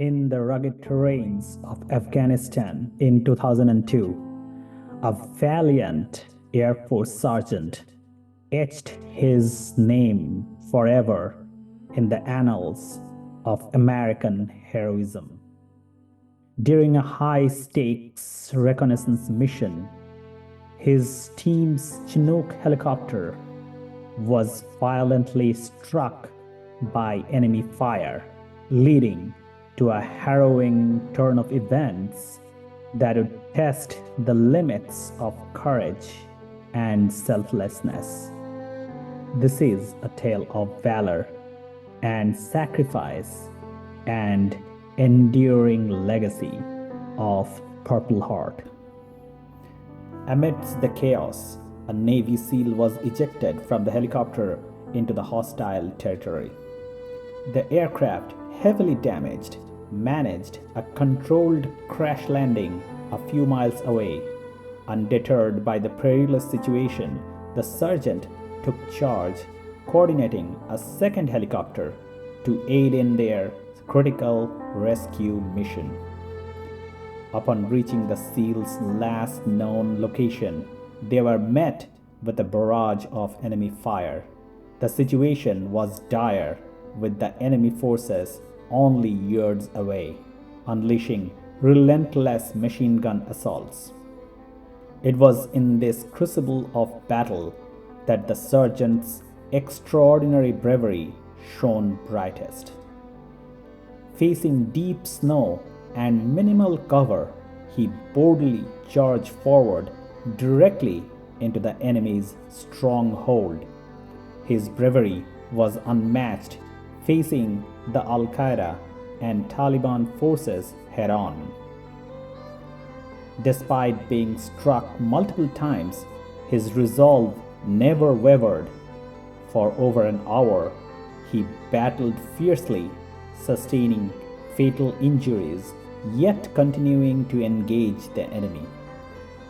In the rugged terrains of Afghanistan in 2002, a valiant Air Force sergeant etched his name forever in the annals of American heroism. During a high stakes reconnaissance mission, his team's Chinook helicopter was violently struck by enemy fire, leading to a harrowing turn of events that would test the limits of courage and selflessness. This is a tale of valor and sacrifice and enduring legacy of Purple Heart. Amidst the chaos, a Navy SEAL was ejected from the helicopter into the hostile territory. The aircraft, heavily damaged, managed a controlled crash landing a few miles away. Undeterred by the perilous situation, the sergeant took charge, coordinating a second helicopter to aid in their critical rescue mission. Upon reaching the SEALs' last known location, they were met with a barrage of enemy fire. The situation was dire, with the enemy forces only yards away, unleashing relentless machine gun assaults. It was in this crucible of battle that the sergeant's extraordinary bravery shone brightest. Facing deep snow and minimal cover, he boldly charged forward directly into the enemy's stronghold. His bravery was unmatched, facing the Al-Qaida and Taliban forces head-on. Despite being struck multiple times, his resolve never wavered. For over an hour, he battled fiercely, sustaining fatal injuries, yet continuing to engage the enemy.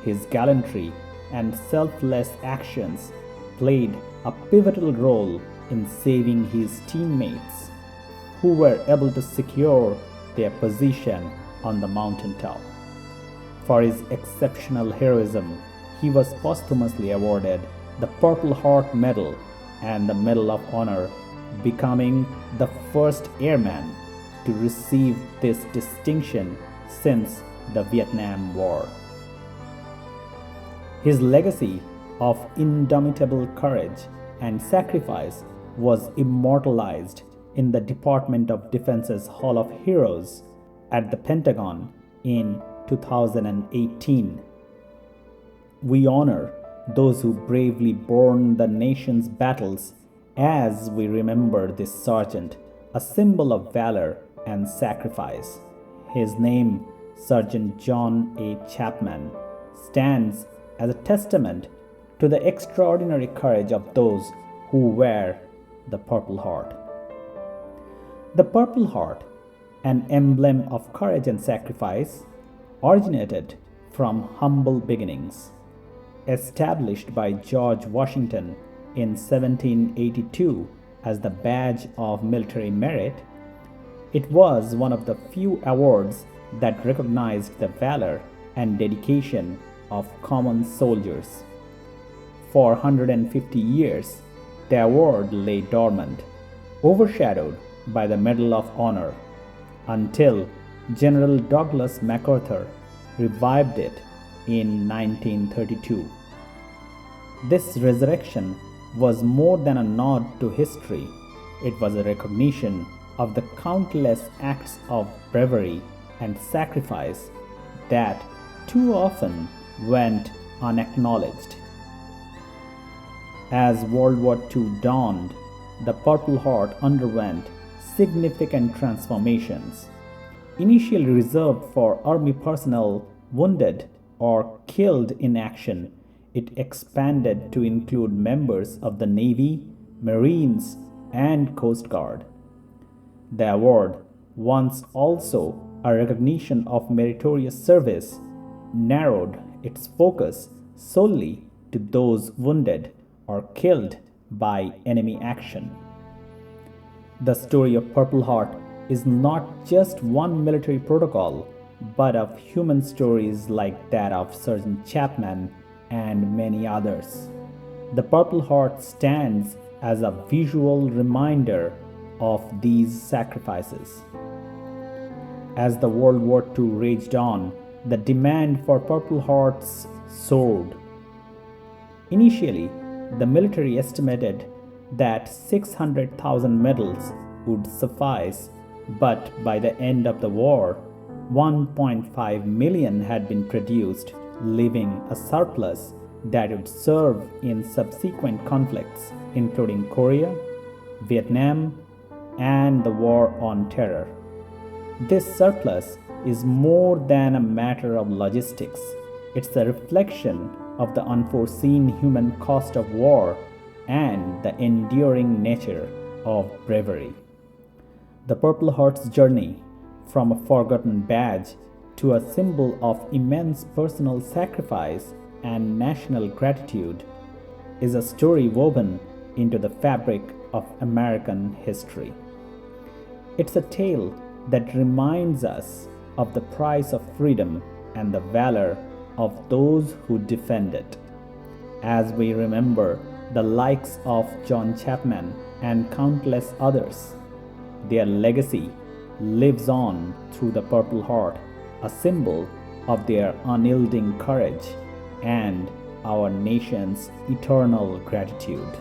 His gallantry and selfless actions played a pivotal role in saving his teammates, who were able to secure their position on the mountaintop. For his exceptional heroism, he was posthumously awarded the Purple Heart Medal and the Medal of Honor, becoming the first airman to receive this distinction since the Vietnam War. His legacy of indomitable courage and sacrifice was immortalized in the Department of Defense's Hall of Heroes at the Pentagon in 2018. We honor those who bravely borne the nation's battles as we remember this sergeant, a symbol of valor and sacrifice. His name, Sergeant John A. Chapman, stands as a testament to the extraordinary courage of those who wear the Purple Heart. The Purple Heart, an emblem of courage and sacrifice, originated from humble beginnings. Established by George Washington in 1782 as the badge of military merit, it was one of the few awards that recognized the valor and dedication of common soldiers. For 150 years, the award lay dormant, overshadowed by the Medal of Honor, until General Douglas MacArthur revived it in 1932. This resurrection was more than a nod to history. It was a recognition of the countless acts of bravery and sacrifice that too often went unacknowledged. As World War II dawned, the Purple Heart underwent significant transformations. Initially reserved for Army personnel wounded or killed in action, it expanded to include members of the Navy, Marines, and Coast Guard. The award, once also a recognition of meritorious service, narrowed its focus solely to those wounded or killed by enemy action. The story of Purple Heart is not just one military protocol, but of human stories like that of Sergeant Chapman and many others. The Purple Heart stands as a visual reminder of these sacrifices. As the World War II raged on, the demand for Purple Hearts soared. Initially, the military estimated that 600,000 medals would suffice, but by the end of the war, 1.5 million had been produced, leaving a surplus that would serve in subsequent conflicts, including Korea, Vietnam, and the War on Terror. This surplus is more than a matter of logistics. It's a reflection of the unforeseen human cost of war and the enduring nature of bravery. The Purple Heart's journey from a forgotten badge to a symbol of immense personal sacrifice and national gratitude is a story woven into the fabric of American history. It's a tale that reminds us of the price of freedom and the valor of those who defend it. As we remember the likes of John Chapman and countless others, their legacy lives on through the Purple Heart, a symbol of their unyielding courage and our nation's eternal gratitude.